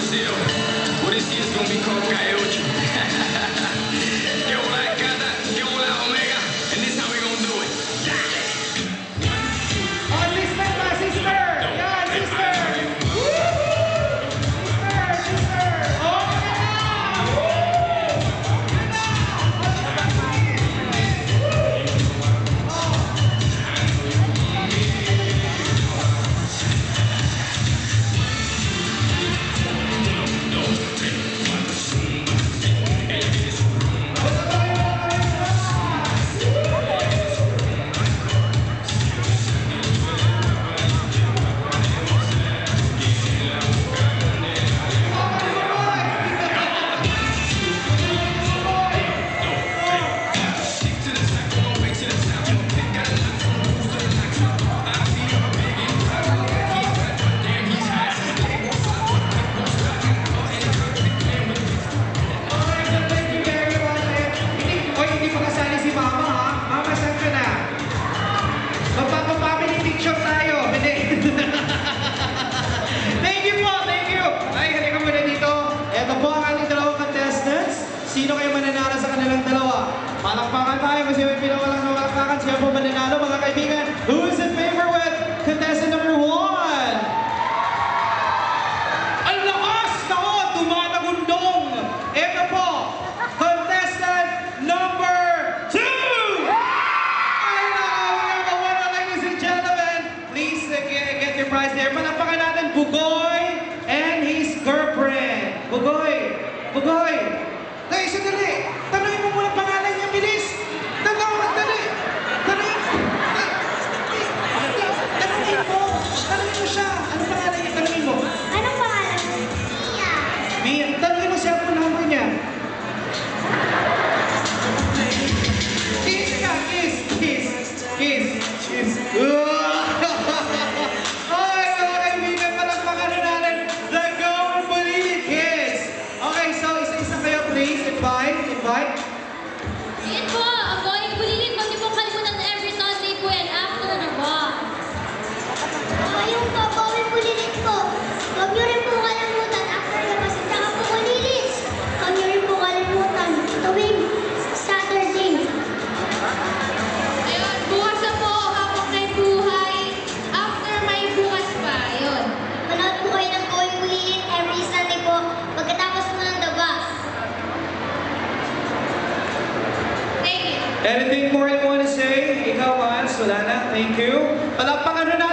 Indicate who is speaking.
Speaker 1: Brazil. What this year's gonna be called Coyote. Que hola Cata, que hola Omega, and this how we gonna do it.
Speaker 2: Oh, sister ba? Sister! Yan, sister! Sister! Oh, sino kayo mananalo sa kanilang dalawa? Palakpakan tayo kasi may pinawalang na palakpakan. Siya po mananalo, mga kaibigan. Who is in favor with contestant number 1? Ang lakas! Nako, tumatagundong! Ito po, contestant number 2! Ay, nako, ladies and gentlemen. Please get your prize there. Palakpakan natin, Bugoy and his girlfriend. Bugoy! Bugoy! Dahil sandali! Tanungin mo muna pangalan niya, bilis! Dali! Tanungin mo! Tanungin mo siya! Ano pangalan niya? Tanungin mo!
Speaker 3: Anong pangalan mo? Mia.
Speaker 2: Mia! Tanungin mo siya kung number niya! Kiss ka! Kiss! Kiss! Kiss! Kiss! Ay, mga kaibigan! Palakpakan natin! The Go Bulili Kids! Okay, so isa-isa kayo, please. Invite.
Speaker 3: Ayan po, ang Going Bulilit. Huwag niyo po kalimutan na every Sunday po yan after the walk. Yung po, Going Bulilit po. Huwag niyo rin po kalimutan after the pasitaka po Bulilit. Huwag niyo rin po kalimutan tuwing Saturday. Ayun, bukas na po habang may buhay. After may bukas pa, ayun. Manood po kayo ng Going Bulilit every Sunday po. Pagkatapos po ng The Box.
Speaker 2: Anything more you want to say? Ikaw, Vance? Wala na. Thank you. Palakpakan na